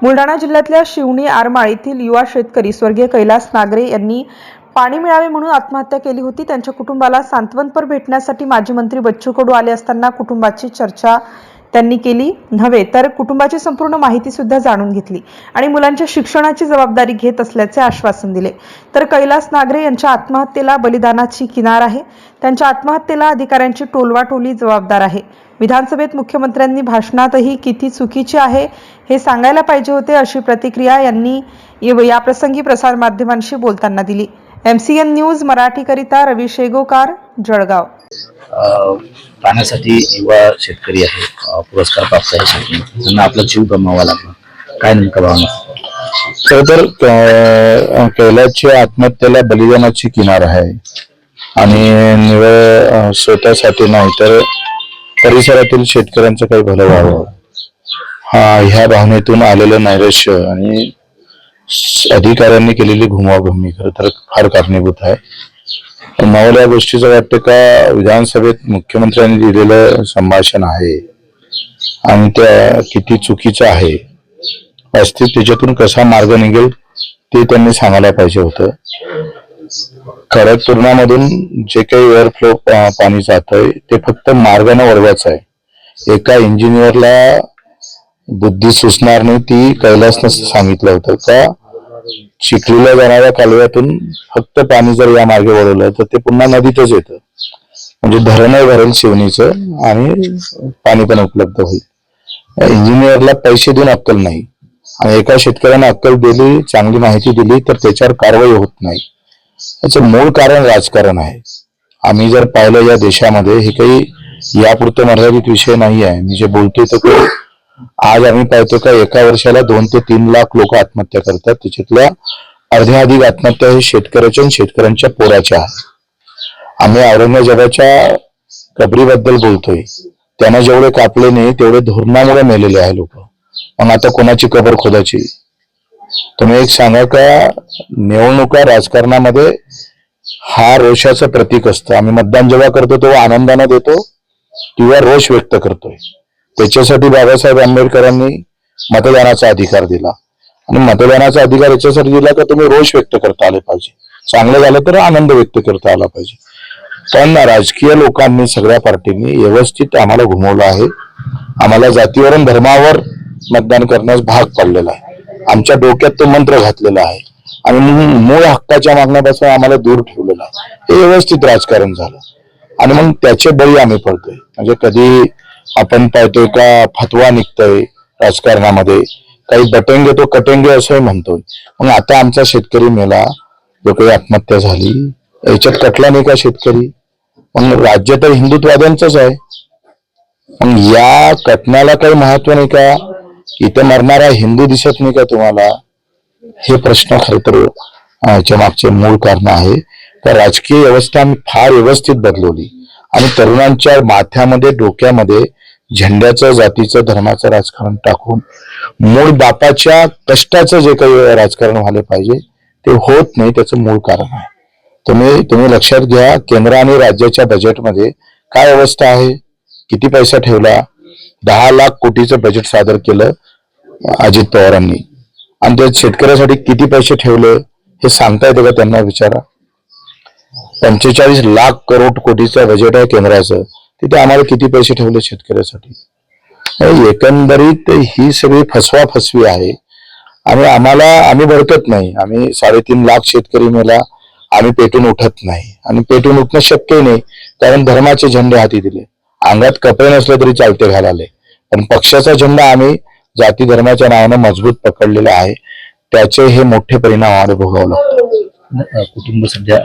बुलढाणा जिल्ह्यातल्या शिवणी आरमाळ येथील युवा शेतकरी स्वर्गीय कैलास नागरे यांनी पाणी मिळावे म्हणून आत्महत्या केली होती। त्यांच्या कुटुंबाला सांत्वनपर भेटण्यासाठी माजी मंत्री बच्चू कडू आले असताना कुटुंबाची चर्चा त्यांनी केली नव्हे तर कुटुंबाची संपूर्ण माहिती सुद्धा जाणून घेतली आणि मुलांच्या शिक्षणाची जबाबदारी घेत असल्याचे आश्वासन दिले। तर कैलास नागरे यांच्या आत्महत्येला बलिदानाची किनार आहे। त्यांच्या आत्महत्येला अधिकाऱ्यांची टोलवाटोली जबाबदार आहे। विधानसभेत मुख्यमंत्र्यांनी भाषणातही किती चुकीचे आहे हे सांगायला पाहिजे होते, अशी प्रतिक्रिया यांनी याप्रसंगी प्रसार माध्यमांशी बोलताना दिली। MCN न्यूज मराठीकरिता रवी शेगोकार, जळगाव। पाण्यासाठी युवा शेतकरी आहे, पुरस्कार प्राप्त आहे, त्यांना आपला जीव गमवावा लागला, काय नेमका भावना? तर कैलासच्या आत्महत्येला बलिदानाची किनार आहे आणि निव्वळ स्वतःसाठी नाही तर परिसरातील शेतकऱ्यांचं काही भलं व्हावं ह्या भावनेतून आलेलं नैराश्य आणि अधिकाऱ्यांनी केलेली घुमाघुमी खरं तर फार कारणीभूत आहे। मला या गोष्टीचं वाटतं का विधानसभेत मुख्यमंत्र्यांनी दिलेलं संभाषण आहे आणि त्या किती चुकीचं आहे, अस्तित्व त्याच्यातून कसा मार्ग निघेल ते त्यांनी सांगायला पाहिजे होतं। खडकपूर्णामधून जे काही एअरफ्लो पाणी जातंय ते फक्त मार्गाने वळवायचं आहे। एका इंजिनियरला बुद्धी सुचणार नाही ती कैलासनं सांगितलं होतं का चिखलीला जाणाऱ्या कालव्यातून फक्त पाणी जर या मार्गे वळवलं तर ते पुन्हा नदीतच येतं, म्हणजे धरणही भरेल शिवणीचं आणि पाणी पण उपलब्ध होईल। इंजिनियरला पैसे देऊन अक्कल नाही आणि एका शेतकऱ्याने अक्कल दिली, चांगली माहिती दिली तर त्याच्यावर कारवाई होत नाही। याचं मूळ कारण राजकारण आहे। आम्ही जर पाहिलं या देशामध्ये हे काही यापुरतं मर्यादित विषय नाही आहे। मी जे बोलतोय तर आज आम्ही पाहतो का एका वर्षाला 2 ते 3 लाख लोक आत्महत्या करतात, त्याच्यातल्या अर्ध्या अधिक आत्महत्या हे शेतकऱ्याच्या आणि शेतकऱ्यांच्या पोराच्या आहे। आम्ही औरंगजेबाच्या कबरीबद्दल बोलतोय, त्यांना जेवढे कापले नाही तेवढे धोरणामुळे मेलेले आहे लोक। मग आता कोणाची कबर खोदाची? तुम्ही एक सांगा का निवडणुका राजकारणामध्ये हा रोषाचं प्रतीक असतं। आम्ही मतदान जेव्हा करतो तेव्हा आनंदाने देतो किंवा रोष व्यक्त करतोय। त्याच्यासाठी बाबासाहेब आंबेडकरांनी मतदानाचा अधिकार दिला आणि मतदानाचा अधिकार याच्यासाठी दिला का तुम्ही रोष व्यक्त करता आले पाहिजे, चांगलं झालं तर आनंद व्यक्त करता आला पाहिजे। पण राजकीय लोकांनी सगळ्या पार्टींनी व्यवस्थित आम्हाला घुमवलं आहे। आम्हाला जातीवरून धर्मावर मतदान करण्यास भाग पाडलेला आहे। आमच्या डोक्यात तो मंत्र घातलेला आहे आणि मूळ हक्काच्या मागण्यापासून आम्हाला दूर ठेवलेला आहे। हे व्यवस्थित राजकारण झालं आणि मग त्याचे बळी आम्ही पडतोय। म्हणजे कधी आपण पाहतोय का फतवा निघतोय राजकारणामध्ये, काही बटेंगे तो कटेंगे असंही म्हणतोय। मग आता आमचा शेतकरी मेला, जो काही आत्महत्या झाली, याच्यात कटला नाही का शेतकरी? मग राज्य तर हिंदुत्ववाद्यांचंच आहे, मग या कटण्याला काही महत्व नाही का? इथं मरणारा हिंदू दिसत नाही का तुम्हाला? हे प्रश्न खरं तर याच्या मागचे मूळ कारण आहे। तर राजकीय व्यवस्था आम्ही फार व्यवस्थित बदलवली आणि तरुणांच्या माथ्यामध्ये डोक्यामध्ये झेंड्याचं, जातीचं, धर्माचं राजकारण टाकून मूळ बापाच्या कष्टाचं जे काही राजकारण व्हायला पाहिजे ते होत नाही। त्याचं मूळ कारण आहे। तुम्ही लक्षात घ्या, केंद्र आणि राज्याच्या बजेटमध्ये काय अवस्था आहे, किती पैसा ठेवला? 10 लाख कोटीचं बजेट सादर केलं अजित पवारांनी आणि त्या शेतकऱ्यासाठी किती पैसे ठेवले हे सांगता येतं का? त्यांना विचारा। 45 लाख करोड कोटीचं बजेट आहे केंद्राचं, तिथे आम्हाला किती पैसे ठेवले शेतकऱ्यासाठी? एकंदरीत ही सगळी फसवाफसवी आहे आणि आम्ही भडकत नाही। आम्ही 3.5 लाख शेतकरी मेला, आम्ही पेटून उठत नाही आणि पेटून उठणं शक्य नाही, कारण धर्माचे झेंडे हाती दिले। अंगात कपडे नसले तरी चालते घालाले, पण पक्षाचा झेंडा आम्ही जाती धर्माच्या नावानं मजबूत पकडलेला आहे। त्याचे हे मोठे परिणाम आम्हाला भोगावं लागतं। कुटुंब सध्या